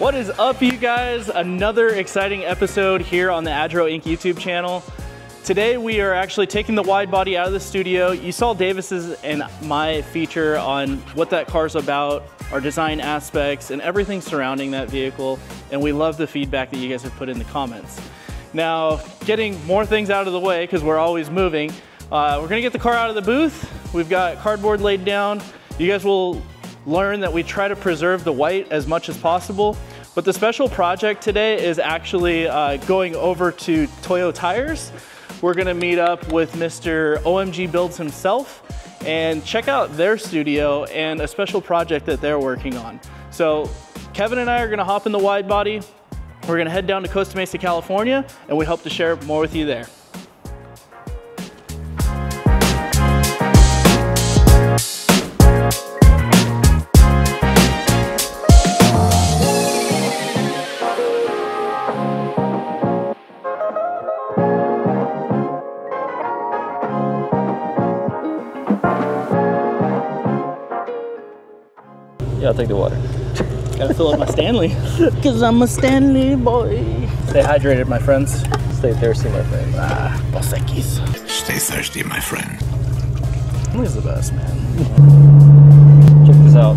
What is up, you guys? Another exciting episode here on the Adro Inc. YouTube channel. Today we are actually taking the wide body out of the studio. You saw Davis's and my feature on what that car's about, our design aspects, and everything surrounding that vehicle. And we love the feedback that you guys have put in the comments. Now, getting more things out of the way, because we're always moving, we're gonna get the car out of the booth. We've got cardboard laid down. You guys will learn that we try to preserve the white as much as possible. But the special project today is actually going over to Toyo Tires. We're gonna meet up with Mr. OMG Builds himself and check out their studio and a special project that they're working on. So Kevin and I are gonna hop in the wide body. We're gonna head down to Costa Mesa, California, and we hope to share more with you there. Yeah, I'll take the water. Gotta fill up my Stanley. Cause I'm a Stanley boy. Stay hydrated, my friends. Stay thirsty, my friend. Dos Equis. Stay thirsty, my friend. Stanley's the best, man. Check this out.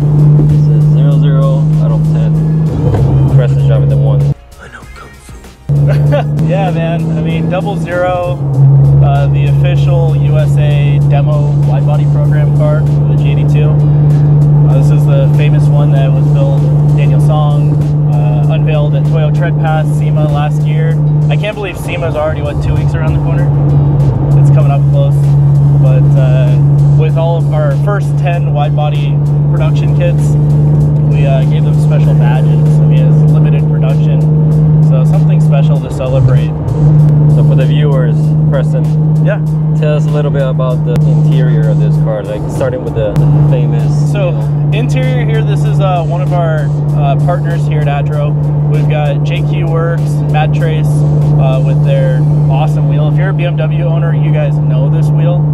This is 0-0 out of 10. Preston's driving the 1. I know Kung Fu. Yeah, man. I mean, 0-0, the official USA demo wide body program car, the G82. This is the famous one that was built, Daniel Song, unveiled at Toyo Tread Pass, SEMA last year. I can't believe SEMA's already, what, 2 weeks around the corner? It's coming up close. But with all of our first 10 wide body production kits, we gave them special badges. I mean, it's limited production, so something special to celebrate. So for the viewers, Preston, yeah, tell us a little bit about the interior of this car, like starting with the famous. So interior here, this is one of our partners here at Adro. We've got JQ Works, Mad Trace with their awesome wheel. If you're a BMW owner, you guys know this wheel.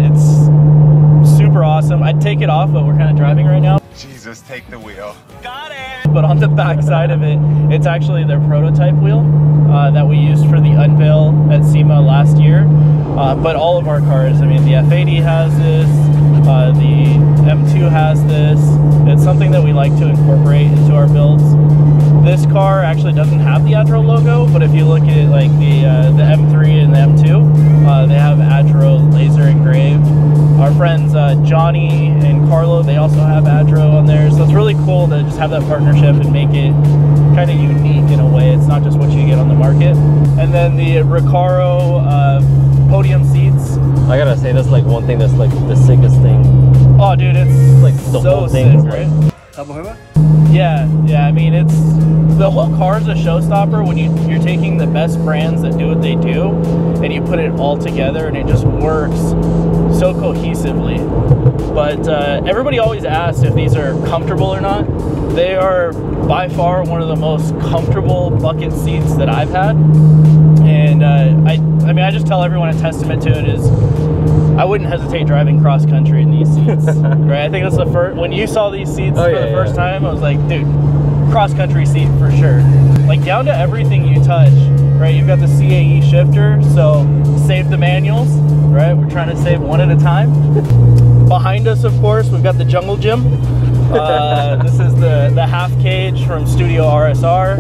It's super awesome. I'd take it off, but we're kind of driving right now. Jesus, take the wheel. Got it! But on the back side of it, it's actually their prototype wheel that we used for the unveil at SEMA last year. But all of our cars, I mean, the F80 has this, the M2 has this. It's something that we like to incorporate into our builds. This car actually doesn't have the Adro logo, but if you look at like the M3 and the M2, they have Adro laser engraved. Our friends Johnny and Carlo, they also have Adro on there, so it's really cool to just have that partnership and make it kind of unique in a way. It's not just what you get on the market. And then the Recaro podium seats. I gotta say, that's like one thing that's like the sickest thing. Oh, dude, it's like the so whole thing sick, is right? Yeah. I mean, it's the whole car's a showstopper when you're taking the best brands that do what they do, and you put it all together, and it just works so cohesively. But everybody always asks if these are comfortable or not. They are by far one of the most comfortable bucket seats that I've had, and I mean, I just tell everyone a testament to it is I wouldn't hesitate driving cross country in these seats. Right? I think that's the first, when you saw these seats for the first time, I was like, dude, cross country seat for sure. Like down to everything you touch, right? You've got the CAE shifter, so save the manuals, right? We're trying to save one at a time. Behind us, of course, we've got the Jungle Gym. This is the half cage from Studio RSR.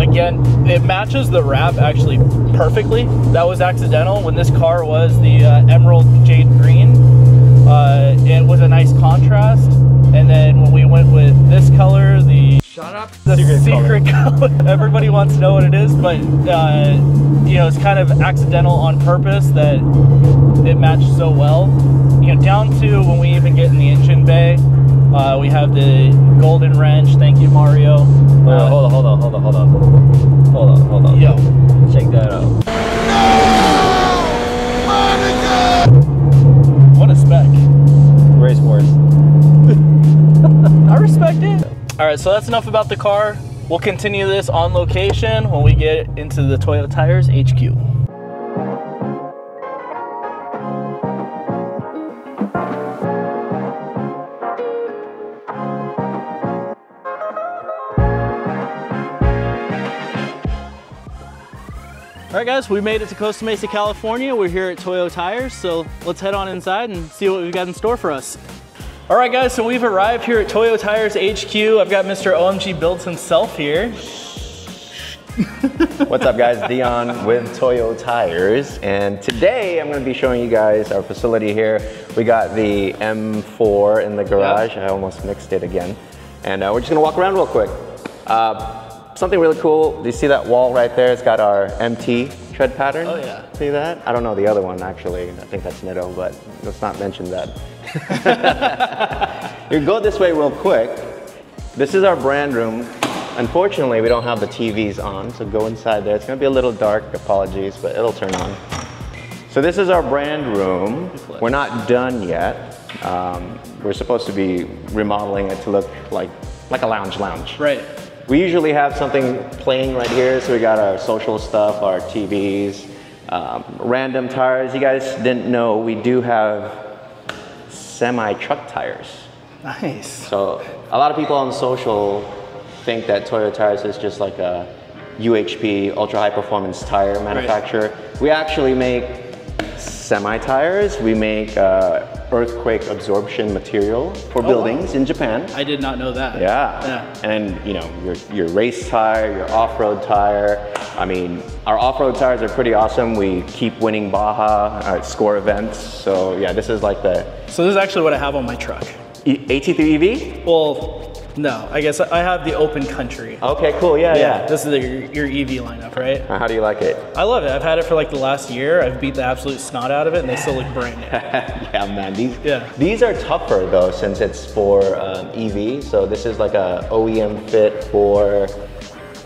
Again, it matches the wrap actually perfectly. That was accidental. When this car was the Emerald Jade Green, it was a nice contrast. And then when we went with this color, the secret color. Everybody wants to know what it is, but you know, it's kind of accidental on purpose that it matched so well. You know, down to when we even get in the engine bay, we have the golden wrench. Thank you, Mario. Hold on. Yo, check that out. what a spec. Race Wars. I respect it. All right, so that's enough about the car. We'll continue this on location when we get into the Toyo Tires HQ. All right, guys, we made it to Costa Mesa, California. We're here at Toyo Tires, so let's head on inside and see what we've got in store for us. All right, guys, so we've arrived here at Toyo Tires HQ. I've got Mr. OMG Builds himself here. What's up, guys? Dion with Toyo Tires, and today I'm going to be showing you guys our facility here. We got the M4 in the garage. Yep. I almost mixed it again, and we're just going to walk around real quick. Something really cool. Do you see that wall right there? It's got our MT tread pattern. Oh yeah. See that? I don't know the other one actually. I think that's Nitto, but let's not mention that. You go this way real quick. This is our brand room. Unfortunately, we don't have the TVs on, so go inside there. It's gonna be a little dark, apologies, but it'll turn on. So this is our brand room. We're not done yet. We're supposed to be remodeling it to look like a lounge. Right. We usually have something playing right here, so we got our social stuff, our TVs, random tires. You guys didn't know, we do have semi-truck tires. Nice. So a lot of people on social think that Toyo Tires is just like a UHP, ultra high performance tire manufacturer. Right. We actually make semi-tires. We make earthquake absorption material for buildings in Japan. I did not know that. Yeah. And you know, your race tire, your off-road tire. I mean, our off-road tires are pretty awesome. We keep winning Baja score events. So yeah, this is like the... So this is actually what I have on my truck. AT3 EV? Well, no, I guess I have the open country. Okay, cool, yeah. This is your EV lineup, right? How do you like it? I love it. I've had it for like the last year. I've beat the absolute snot out of it and they still look brand new. Yeah, man, these are tougher though, since it's for EV. So this is like a OEM fit for,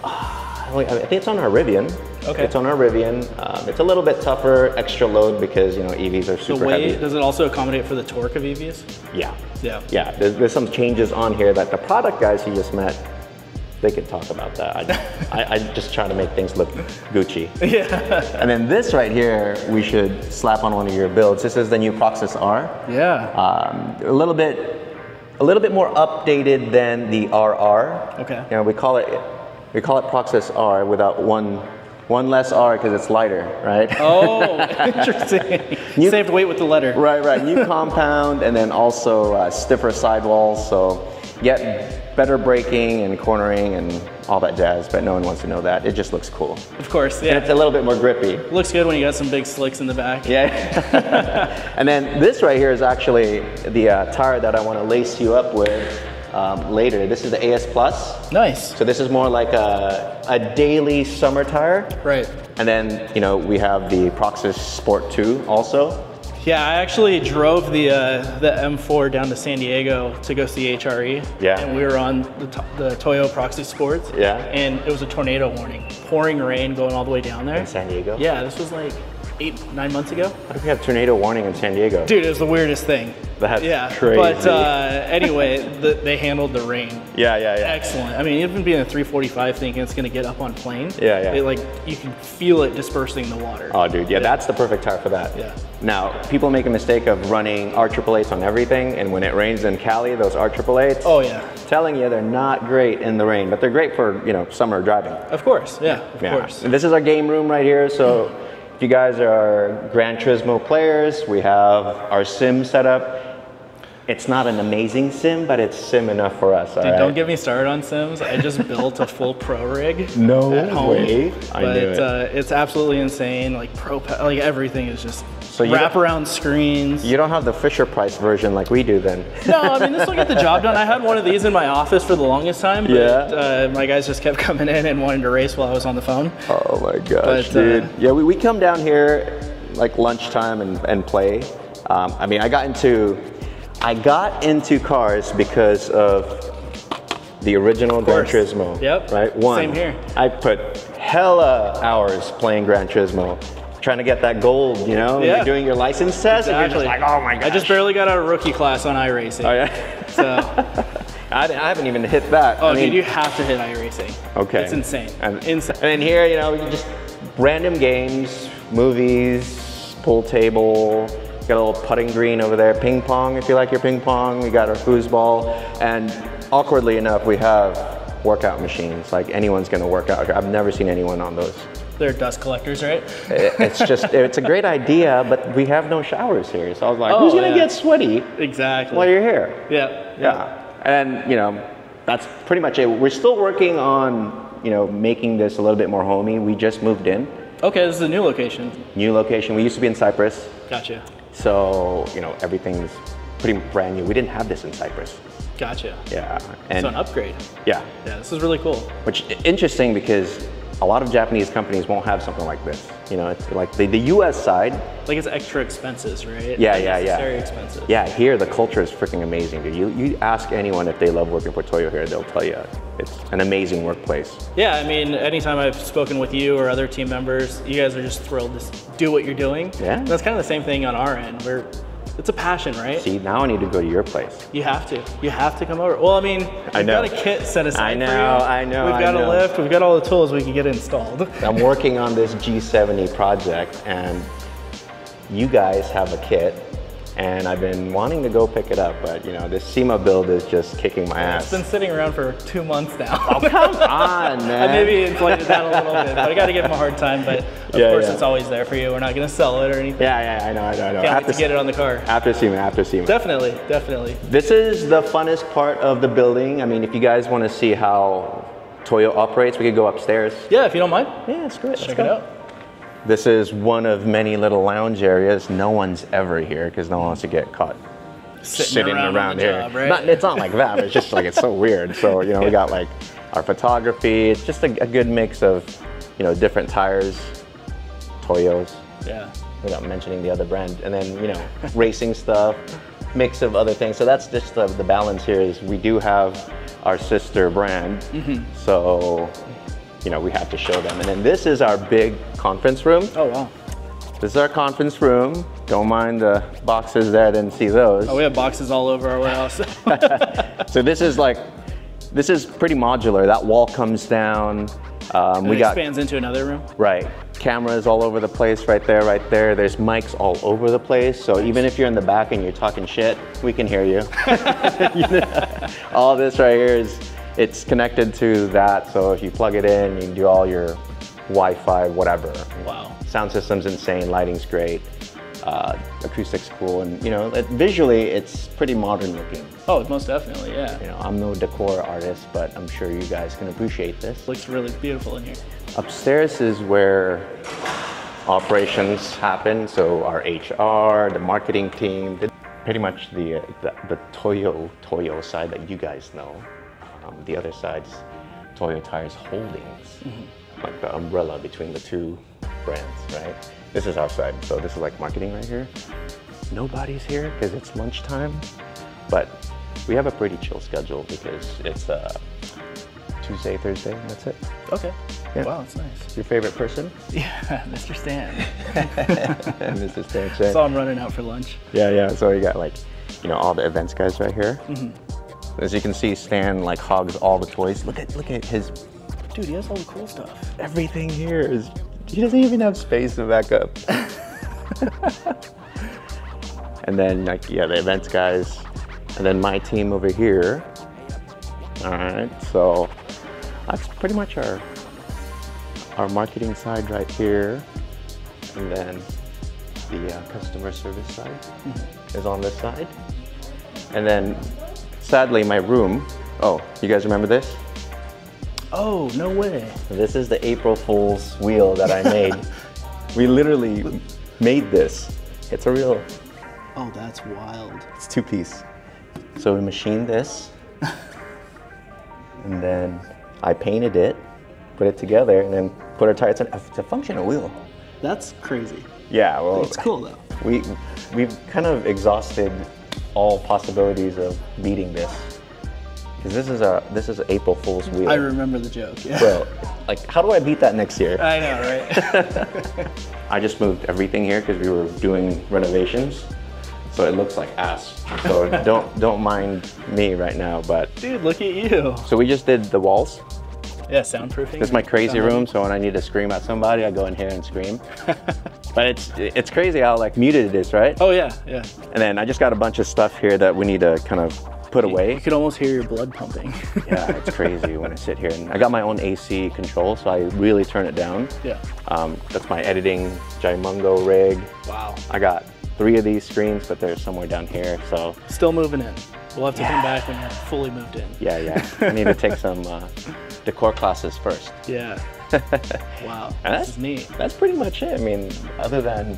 I think it's on our Rivian. Okay. It's on our Rivian. It's a little bit tougher, extra load because, you know, EVs are super heavy. Does it also accommodate for the torque of EVs? Yeah. Yeah. There's some changes on here that the product guys you just met, they could talk about that. I just try to make things look Gucci. Yeah. And then this right here, we should slap on one of your builds. This is the new Proxys R. Yeah. A little bit more updated than the RR. Okay. You know, we call it Proxys R without one less R because it's lighter, right? Oh, interesting. Saved weight with the letter. Right. New compound, and then also stiffer sidewalls, so get better braking and cornering and all that jazz, but no one wants to know that. It just looks cool. Of course, yeah. And it's a little bit more grippy. Looks good when you got some big slicks in the back. Yeah. And then this right here is actually the tire that I want to lace you up with later. This is the AS Plus. Nice. So this is more like a daily summer tire. Right. And then, you know, we have the Proxys Sport 2 also. Yeah, I actually drove the M4 down to San Diego to go see HRE. Yeah. And we were on the Toyo Proxy Sports. Yeah. And it was a tornado warning. Pouring rain going all the way down there. In San Diego? Yeah, this was like 8-9 months ago. How do we have tornado warning in San Diego? Dude, it was the weirdest thing. That's crazy. But anyway, they handled the rain. Yeah. Excellent. I mean, even being a 345 thinking it's going to get up on plane. Yeah. Like, you can feel it dispersing the water. Oh, dude, yeah, that's the perfect tire for that. Yeah. Now, people make a mistake of running R888s on everything, and when it rains in Cali, those R888s, oh yeah, telling you they're not great in the rain, but they're great for, you know, summer driving. Of course, yeah, of course. And this is our game room right here, so if you guys are Gran Turismo players, we have our sim set up. It's not an amazing sim, but it's sim enough for us. Dude, don't get me started on sims. I just built a full pro rig at home. Way. But it's absolutely insane. Like like everything is just wraparound screens. You don't have the Fisher Price version like we do then. No, I mean, this will get the job done. I had one of these in my office for the longest time, but my guys just kept coming in and wanting to race while I was on the phone. Oh my gosh, dude. Yeah, we come down here like lunchtime and play. I mean, I got into cars because of the original Gran Turismo. Yep. Right? Same here. I put hella hours playing Gran Turismo, trying to get that gold, you know? Yeah. You're doing your license test and you're just like, oh my gosh. I just barely got out of rookie class on iRacing. Oh yeah? So. I haven't even hit that. Oh, dude, you have to hit iRacing. Okay. It's insane. Insane. And then here, you know, just random games, movies, pool table. Got a little putting green over there, ping pong if you like your ping pong. We got our foosball, and awkwardly enough, we have workout machines. Like anyone's gonna work out. I've never seen anyone on those. They're dust collectors, right? It's a great idea, but we have no showers here. So I was like, who's gonna get sweaty exactly while you're here? Yeah. And you know, that's pretty much it. We're still working on, you know, making this a little bit more homey. We just moved in. Okay, this is a new location. New location. We used to be in Cyprus. Gotcha. So, you know, everything's pretty brand new. We didn't have this in Cyprus. Gotcha. Yeah. And so an upgrade. Yeah. Yeah, this is really cool. Which interesting because a lot of Japanese companies won't have something like this. You know, it's like the US side. Like it's extra expenses, right? Yeah. Very expensive. Yeah, here the culture is freaking amazing, dude. You ask anyone if they love working for Toyo here, they'll tell you it's an amazing workplace. Yeah, I mean, anytime I've spoken with you or other team members, you guys are just thrilled to do what you're doing. Yeah. And that's kind of the same thing on our end. It's a passion, right? See, now I need to go to your place. You have to come over. Well, I mean, we've got a kit set aside for you. I know. We've got a lift, we've got all the tools we can get installed. I'm working on this G70 project and you guys have a kit and I've been wanting to go pick it up, but you know, this SEMA build is just kicking my ass. It's been sitting around for 2 months now. Oh, come on, man. I maybe inflated that a little bit, but I got to give him a hard time, but of course it's always there for you. We're not going to sell it or anything. Yeah, I know. Can't wait to get it on the car. After SEMA. Definitely. This is the funnest part of the building. I mean, if you guys want to see how Toyo operates, we could go upstairs. Yeah, if you don't mind. Yeah, it's great. Check it out. This is one of many little lounge areas. No one's ever here because no one wants to get caught sitting around here. Job, right? It's not like that, but it's just like it's so weird. So, you know, we got like our photography. It's just a good mix of, you know, different tires, Toyos. Yeah. Without mentioning the other brand. And then, you know, racing stuff, mix of other things. So that's just the balance here is we do have our sister brand. So, you know, we have to show them. And then this is our big conference room. Oh, wow. This is our conference room. Don't mind the boxes there, didn't see those. Oh, we have boxes all over our warehouse. So this is pretty modular. That wall comes down. It expands into another room? Right. Cameras all over the place, right there. There's mics all over the place. So even if you're in the back and you're talking shit, we can hear you. All this right here it's connected to that. So if you plug it in, you can do all your Wi-Fi, whatever. Wow. Sound system's insane, lighting's great, acoustics cool, and you know, visually it's pretty modern looking. Oh, most definitely, yeah. You know, I'm no decor artist, but I'm sure you guys can appreciate this. Looks really beautiful in here. Upstairs is where operations happen, so our HR, the marketing team, pretty much the Toyo side that you guys know. The other side's Toyo Tires Holdings, like the umbrella between the two brands, right? This is our side, so this is like marketing right here. Nobody's here because it's lunchtime, but we have a pretty chill schedule because it's Tuesday, Thursday, and that's it. Okay. Yeah. Wow, that's nice. Your favorite person? Yeah, Mr. Stan. Mr. Stan. Saw him running out for lunch. Yeah. So you got like, you know, all the events guys right here. As you can see, Stan like hogs all the toys. Look at his. Dude, he has all the cool stuff. Everything here is. He doesn't even have space to back up. And then like the events guys, and then my team over here. All right, so that's pretty much our marketing side right here, and then the customer service side is on this side, and then sadly my room. Oh, you guys remember this? Oh, no way. This is the April Fool's wheel that I made. We literally made this. It's a real. Oh, that's wild. It's 2-piece. So we machined this, and then I painted it, put it together, and then put our tires on. It's a functional wheel. That's crazy. Yeah, well, It's cool though. We've kind of exhausted all possibilities of beating this. Because this is April Fool's wheel. I remember the joke, yeah. Well, like, how do I beat that next year? I know, right? I just moved everything here because we were doing renovations, so it looks like ass. So don't mind me right now, but. Dude, look at you. So we just did the walls. Yeah, soundproofing. This is my crazy room, so when I need to scream at somebody, I go in here and scream. But it's crazy how like muted it is, right? Oh yeah. And then I just got a bunch of stuff here that we need to kind of put away. You could almost hear your blood pumping. Yeah, it's crazy when I sit here. And I got my own AC control, so I really turn it down. Yeah. That's my editing Jaimungo rig. Wow. I got 3 of these screens, but they're somewhere down here, so. Still moving in. We'll have to come back when you're fully moved in. Yeah, yeah. I need to take some decor classes first. Yeah. Wow. And this is neat. That's pretty much it. I mean, other than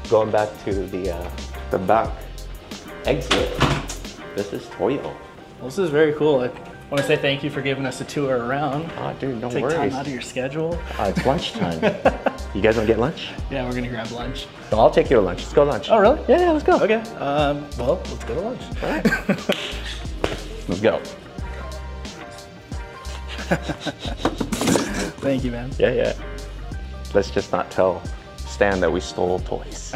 going back to the back exit, this is Toyo. Well, this is very cool. I want to say thank you for giving us a tour around. Oh, dude, no Take worries. time out of your schedule. It's lunchtime. You guys want to get lunch? Yeah, we're gonna grab lunch. So I'll take you to lunch. Let's go to lunch. Oh, really? Yeah, yeah, let's go. Okay. Well, let's go to lunch. All right. Let's go. Thank you, man. Yeah, yeah. Let's just not tell Stan that we stole toys.